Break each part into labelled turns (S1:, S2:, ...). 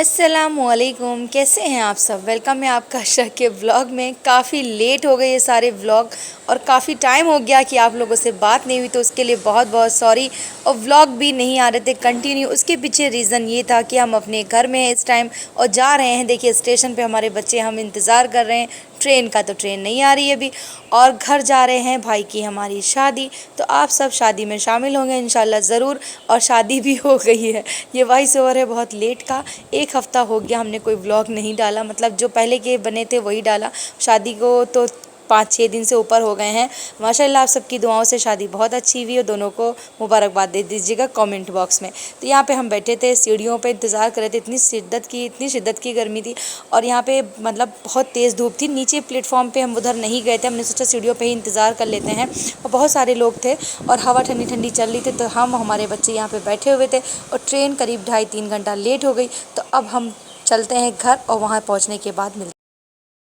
S1: अस्सलामुअलैकुम, कैसे हैं आप सब। वेलकम है आपका आशा के व्लॉग में। काफ़ी लेट हो गए ये सारे व्लॉग और काफ़ी टाइम हो गया कि आप लोगों से बात नहीं हुई, तो उसके लिए बहुत बहुत सॉरी। और व्लॉग भी नहीं आ रहे थे कंटिन्यू। उसके पीछे रीज़न ये था कि हम अपने घर में हैं इस टाइम और जा रहे हैं। देखिए स्टेशन पे हमारे बच्चे हम इंतज़ार कर रहे हैं ट्रेन का, तो ट्रेन नहीं आ रही है अभी। और घर जा रहे हैं भाई की हमारी शादी, तो आप सब शादी में शामिल होंगे इंशाल्लाह ज़रूर। और शादी भी हो गई है। ये वॉइस ओवर है बहुत लेट का। एक हफ़्ता हो गया हमने कोई व्लॉग नहीं डाला, मतलब जो पहले के बने थे वही डाला। शादी को तो 5-6 दिन से ऊपर हो गए हैं। माशाल्लाह आप सबकी दुआओं से शादी बहुत अच्छी हुई और दोनों को मुबारकबाद दे दीजिएगा कमेंट बॉक्स में। तो यहाँ पे हम बैठे थे सीढ़ियों पे इंतज़ार कर रहे थे। इतनी शिद्दत की गर्मी थी और यहाँ पे मतलब बहुत तेज़ धूप थी। नीचे प्लेटफॉर्म पे हम उधर नहीं गए थे, हमने सोचा सीढ़ियों पे ही इंतज़ार कर लेते हैं। और बहुत सारे लोग थे और हवा ठंडी ठंडी चल रही थी, तो हम हमारे बच्चे यहाँ पे बैठे हुए थे। और ट्रेन करीब 2.5-3 घंटा लेट हो गई, तो अब हम चलते हैं घर और वहाँ पहुँचने के बाद मिलते हैं।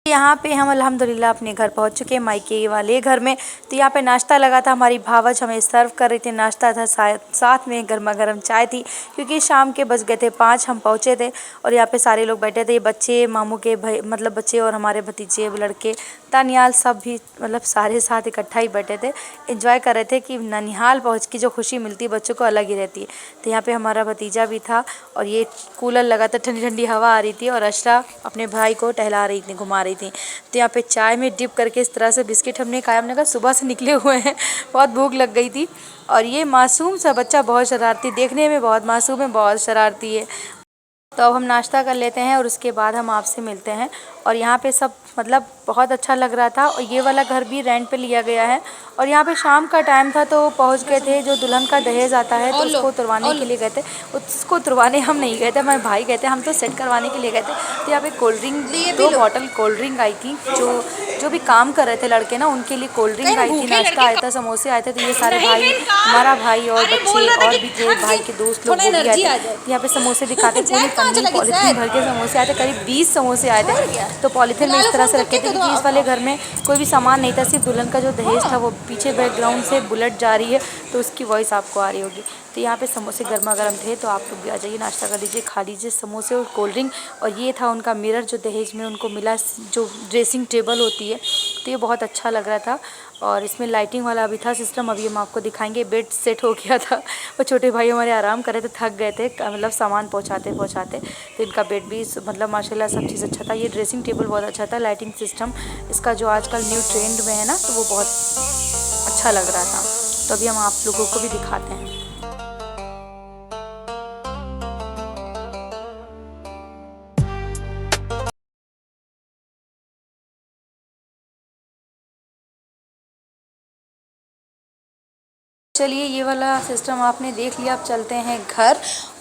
S1: यहाँ पे हम अल्हम्दुलिल्लाह अपने घर पहुँच चुके हैं, मायके वाले घर में। तो यहाँ पे नाश्ता लगा था, हमारी भावज हमें सर्व कर रही थी। नाश्ता था, साथ में गर्मा गर्म चाय थी, क्योंकि शाम के बज गए थे 5, हम पहुँचे थे। और यहाँ पे सारे लोग बैठे थे, बच्चे, मामू के भाई, मतलब बच्चे और हमारे भतीजे लड़के, तानियाल, सब भी मतलब सारे साथ इकट्ठा ही बैठे थे। एंजॉय कर रहे थे कि ननिहाल पहुँच की जो खुशी मिलती है बच्चों को अलग ही रहती है। तो यहाँ पे हमारा भतीजा भी था और ये कूलर लगा था, ठंडी ठंडी हवा आ रही थी और अशरा अपने भाई को टहला रही थी, घुमा रही थी। तो यहाँ पे चाय में डिप करके इस तरह से बिस्किट हमने खाया। हमने कहा सुबह से निकले हुए हैं, बहुत भूख लग गई थी। और ये मासूम सा बच्चा बहुत शरारती, देखने में बहुत मासूम है, बहुत शरारती है। तो अब हम नाश्ता कर लेते हैं और उसके बाद हम आपसे मिलते हैं। और यहाँ पे सब मतलब बहुत अच्छा लग रहा था। और ये वाला घर भी रेंट पे लिया गया है। और यहाँ पे शाम का टाइम था तो पहुँच गए थे। जो दुल्हन का दहेज आता है तो उसको उतरवाने के लिए गए थे। उसको उतरवाने हम नहीं गए थे, हमारे भाई गए थे, हम तो सेट करवाने के लिए गए थे। तो यहाँ पे cold drink, 2 bottle cold drink I थी। जो भी काम कर रहे थे लड़के ना, उनके लिए कोल्ड ड्रिंक आई थी, नाश्ता आया था, समोसे आए थे। तो ये सारे भाई, हमारा भाई और बच्चे और भी थे, भाई के दोस्त लोग वो भी आए थे। यहाँ पे समोसे दिखाते, पूरी पन्नी पॉलीथीन भर के समोसे आए थे, करीब 20 समोसे आए थे। तो पॉलीथीन में इस तरह से रखे थे क्योंकि इस वाले घर में कोई भी सामान नहीं था, सिर्फ दुल्हन का जो दहेज था। वो पीछे बैकग्राउंड से बुलेट जा रही है तो उसकी वॉइस आपको आ रही होगी। तो यहाँ पे समोसे गर्मा गर्म थे, तो आप लोग भी आ जाइए, नाश्ता कर लीजिए, खा लीजिए समोसे और कोल्ड ड्रिंक। और ये था उनका मिरर जो दहेज में उनको मिला, जो ड्रेसिंग टेबल होती है। तो ये बहुत अच्छा लग रहा था और इसमें लाइटिंग वाला भी था सिस्टम, अभी हम आपको दिखाएंगे। बेड सेट हो गया था और छोटे भाई हमारे आराम कर रहे थे, थक गए थे मतलब सामान पहुँचाते पहुँचाते। तो इनका बेड भी मतलब माशाल्लाह सब चीज़ अच्छा था। ये ड्रेसिंग टेबल बहुत अच्छा था, लाइटिंग सिस्टम इसका जो आजकल न्यू ट्रेंड में है ना, तो वो बहुत अच्छा लग रहा था। तो अभी हम आप लोगों को भी दिखाते हैं। चलिए ये वाला सिस्टम आपने देख लिया, अब चलते हैं घर।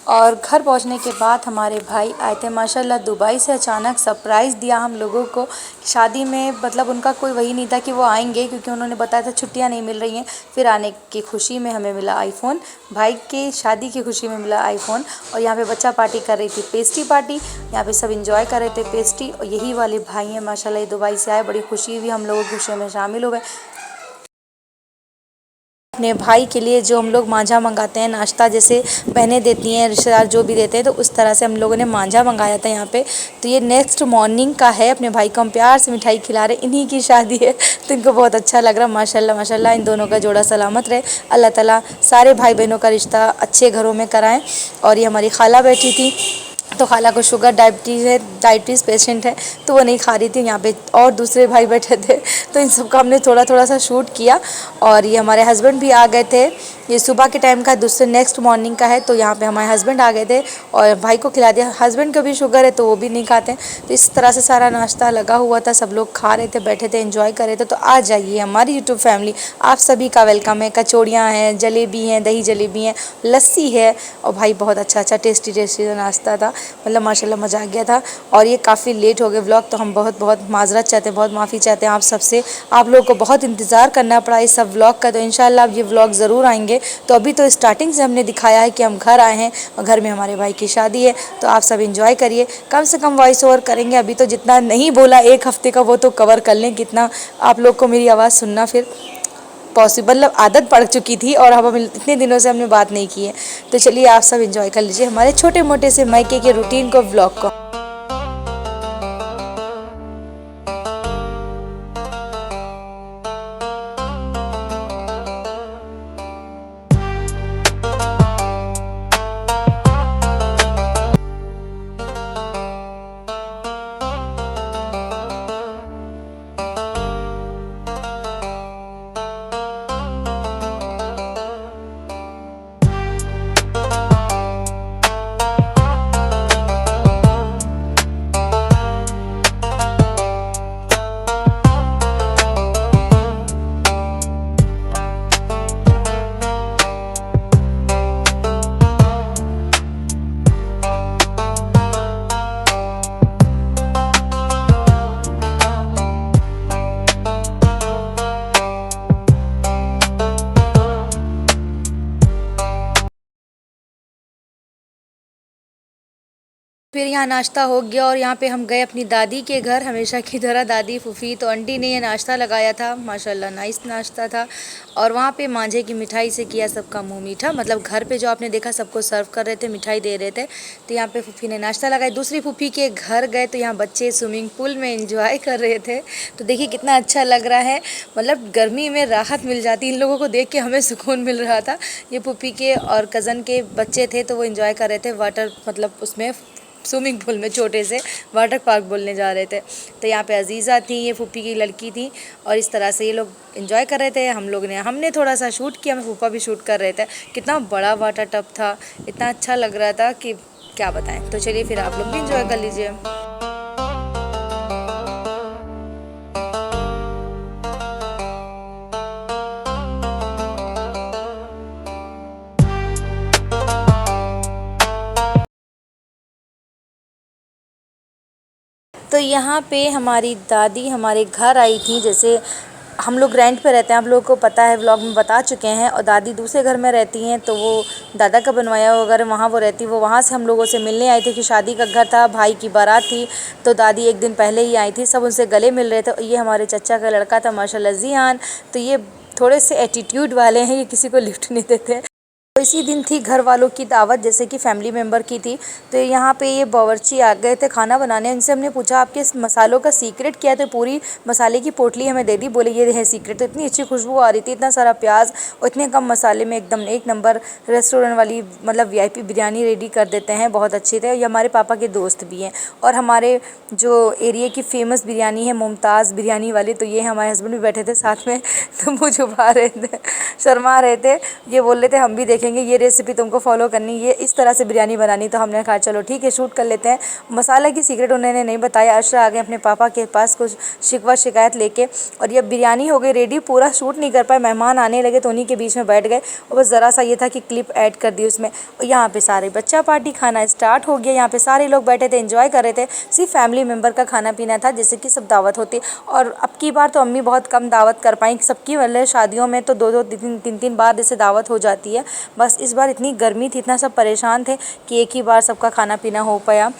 S1: और घर पहुंचने के बाद हमारे भाई आए थे माशाल्लाह दुबई से, अचानक सरप्राइज़ दिया हम लोगों को। शादी में मतलब उनका कोई वही नहीं था कि वो आएंगे, क्योंकि उन्होंने बताया था छुट्टियां नहीं मिल रही हैं। फिर आने की खुशी में हमें मिला आईफ़ोन, भाई की शादी की खुशी में मिला आईफ़ोन। और यहाँ पे बच्चा पार्टी कर रही थी, पेस्ट्री पार्टी। यहाँ पे सब इंजॉय कर रहे थे पेस्ट्री। और यही वाले भाई हैं माशाल्लाह, ये दुबई से आए, बड़ी खुशी हुई, हम लोगों की खुशियों में शामिल हो गए। अपने भाई के लिए जो हम लोग मांझा मंगाते हैं, नाश्ता जैसे बहनें देती हैं, रिश्तेदार जो भी देते हैं, तो उस तरह से हम लोगों ने मांझा मंगाया था यहाँ पे। तो ये नेक्स्ट मॉर्निंग का है, अपने भाई को हम प्यार से मिठाई खिला रहे, इन्हीं की शादी है तो इनको बहुत अच्छा लग रहा। माशाल्लाह माशाल्लाह, इन दोनों का जोड़ा सलामत रहे, अल्लाह ताला सारे भाई बहनों का रिश्ता अच्छे घरों में कराएँ। और ये हमारी खाला बैठी थी, तो खाला को शुगर डायबिटीज़ पेशेंट है, तो वो नहीं खा रही थी। यहाँ पे और दूसरे भाई बैठे थे, तो इन सब का हमने थोड़ा थोड़ा सा शूट किया। और ये हमारे हस्बैंड भी आ गए थे, ये सुबह के टाइम का, दूसरे नेक्स्ट मॉर्निंग का है। तो यहाँ पे हमारे हस्बैंड आ गए थे और भाई को खिला दिया। हस्बैंड को भी शुगर है तो वो भी नहीं खाते। तो इस तरह से सारा नाश्ता लगा हुआ था, सब लोग खा रहे थे, बैठे थे, एंजॉय कर रहे थे। तो आ जाइए हमारी यूट्यूब फैमिली, आप सभी का वेलकम है। कचौड़ियाँ हैं, जलेबी हैं, दही जलेबी हैं, लस्सी है। और भाई बहुत अच्छा टेस्टी नाश्ता था, मतलब माशाल्लाह मज़ा आ गया था। और ये काफ़ी लेट हो गए व्लॉग, तो हम बहुत बहुत माजरत चाहते हैं, बहुत माफ़ी चाहते हैं आप सबसे। आप लोगों को बहुत इंतज़ार करना पड़ा इस सब व्लॉग का, तो इंशाल्लाह अब ये व्लॉग ज़रूर आएंगे। तो अभी तो स्टार्टिंग से हमने दिखाया है कि हम घर आए हैं और घर में हमारे भाई की शादी है। तो आप सब इंजॉय करिए, कम से कम वॉइस ओवर करेंगे। अभी तो जितना नहीं बोला 1 हफ्ते का, वो तो कवर कर लें। कितना आप लोग को मेरी आवाज़ सुनना फिर। पॉसिबल मतलब आदत पड़ चुकी थी और अब हम इतने दिनों से हमने बात नहीं की है। तो चलिए आप सब एंजॉय कर लीजिए हमारे छोटे मोटे से मायके के रूटीन को, व्लॉग को। फिर यहाँ नाश्ता हो गया और यहाँ पे हम गए अपनी दादी के घर, हमेशा की तरह दादी फूफी। तो आंटी ने ये नाश्ता लगाया था, माशाल्लाह नाइस नाश्ता था। और वहाँ पे मांझे की मिठाई से किया सबका मुंह मीठा, मतलब घर पे जो आपने देखा सबको सर्व कर रहे थे, मिठाई दे रहे थे। तो यहाँ पे फूफी ने नाश्ता लगाया। दूसरी फूफी के घर गए तो यहाँ बच्चे स्विमिंग पूल में इंजॉय कर रहे थे। तो देखिए कितना अच्छा लग रहा है, मतलब गर्मी में राहत मिल जाती, इन लोगों को देख के हमें सुकून मिल रहा था। ये फूफी के और कज़न के बच्चे थे तो वो इंजॉय कर रहे थे वाटर, मतलब उसमें स्विमिंग पूल में, छोटे से वाटर पार्क बोलने जा रहे थे। तो यहाँ पे अजीज़ा थी, ये फूफी की लड़की थी, और इस तरह से ये लोग एंजॉय कर रहे थे। हमने थोड़ा सा शूट किया, मैं फूफा भी शूट कर रहे थे। कितना बड़ा वाटर टब था, इतना अच्छा लग रहा था कि क्या बताएं। तो चलिए फिर आप लोग भी इंजॉय कर लीजिए। तो यहाँ पे हमारी दादी हमारे घर आई थी। जैसे हम लोग रेंट पे रहते हैं, आप लोगों को पता है, व्लॉग में बता चुके हैं। और दादी दूसरे घर में रहती हैं, तो वो दादा का बनवाया हुआ घर वहाँ वो रहती, वो वहाँ से हम लोगों से मिलने आई थी कि शादी का घर था, भाई की बारात थी। तो दादी एक दिन पहले ही आई थी, सब उनसे गले मिल रहे थे। ये हमारे चचा का लड़का था माशाल्लाह ज़ियान। तो ये थोड़े से एटीट्यूड वाले हैं, ये किसी को लिफ्ट नहीं देते। तो इसी दिन थी घर वालों की दावत, जैसे कि फैमिली मेम्बर की थी। तो यहाँ पे ये बावर्ची आ गए थे खाना बनाने। इनसे हमने पूछा आपके इस मसालों का सीक्रेट क्या है, तो पूरी मसाले की पोटली हमें दे दी, बोले ये है सीक्रेट। तो इतनी अच्छी खुशबू आ रही थी, इतना सारा प्याज और इतने कम मसाले में एकदम एक नंबर रेस्टोरेंट वाली मतलब वीआईपी बिरयानी रेडी कर देते हैं, बहुत अच्छी थे। ये हमारे पापा के दोस्त भी हैं और हमारे जो एरिया की फ़ेमस बिरयानी है मुमताज़ बिरयानी वाली, तो ये हमारे हस्बैंड भी बैठे थे साथ में। तो मुँह छुपा रहे थे, शर्मा रहे थे। ये बोल रहे थे हम भी देखेंगे, ये रेसिपी तुमको फॉलो करनी, ये इस तरह से बिरयानी बनानी। तो हमने कहा चलो ठीक है, शूट कर लेते हैं। मसाला की सीक्रेट उन्होंने नहीं बताया। अशरा आ गए अपने पापा के पास कुछ शिकवा शिकायत लेके, और ये बिरयानी हो गई रेडी। पूरा शूट नहीं कर पाए, मेहमान आने लगे तो उन्हीं के बीच में बैठ गए, और बस ज़रा सा ये था कि क्लिप ऐड कर दी उसमें। और यहाँ पे सारे बच्चा पार्टी, खाना स्टार्ट हो गया। यहाँ पे सारे लोग बैठे थे, एंजॉय कर रहे थे। सिर्फ फैमिली मेम्बर का खाना पीना था, जैसे कि सब दावत होती। और अब की बार तो अम्मी बहुत कम दावत कर पाई, सबकी मतलब शादियों में तो 2-2 3-3 बार जैसे दावत हो जाती है। बस इस बार इतनी गर्मी थी, इतना सब परेशान थे कि एक ही बार सबका खाना पीना हो पाया।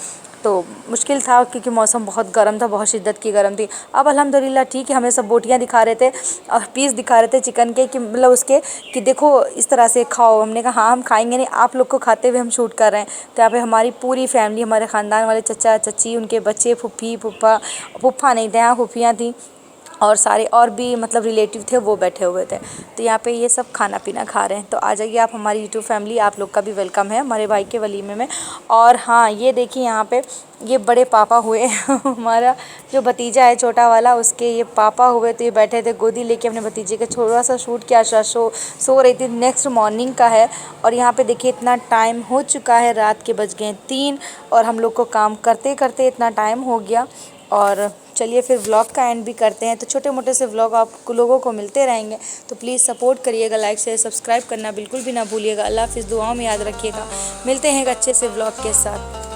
S1: तो मुश्किल था क्योंकि मौसम बहुत गर्म था, बहुत शिद्दत की गर्म थी। अब अल्हम्दुलिल्लाह ठीक है, हमें सब बोटियाँ दिखा रहे थे और पीस दिखा रहे थे चिकन के, कि मतलब उसके कि देखो इस तरह से खाओ। हमने कहा हाँ हम खाएंगे नहीं, आप लोग को खाते हुए हम शूट कर रहे हैं। तो यहाँ पे हमारी पूरी फैमिली, हमारे ख़ानदान वाले चचा चची, उनके बच्चे, फूफी फूफा, फूफा नहीं थे यहाँ, फूफियाँ थी, और सारे और भी मतलब रिलेटिव थे वो बैठे हुए थे। तो यहाँ पे ये सब खाना पीना खा रहे हैं। तो आ जाइए आप हमारी यूट्यूब फैमिली, आप लोग का भी वेलकम है हमारे भाई के वलीमे में। और हाँ ये देखिए यहाँ पे ये बड़े पापा हुए हमारा जो भतीजा है छोटा वाला, उसके ये पापा हुए। तो ये बैठे थे गोदी लेके अपने भतीजे के, थोड़ा सा शूट किया। सो रही थी, नेक्स्ट मॉर्निंग का है। और यहाँ पे देखिए इतना टाइम हो चुका है, रात के बज गए 3, और हम लोग को काम करते करते इतना टाइम हो गया। और चलिए फिर व्लॉग का एंड भी करते हैं। तो छोटे मोटे से व्लॉग आप लोगों को मिलते रहेंगे, तो प्लीज़ सपोर्ट करिएगा, लाइक शेयर सब्सक्राइब करना बिल्कुल भी ना भूलिएगा। अल्लाह हाफ़िज़, दुआओं में याद रखिएगा। मिलते हैं एक अच्छे से व्लॉग के साथ।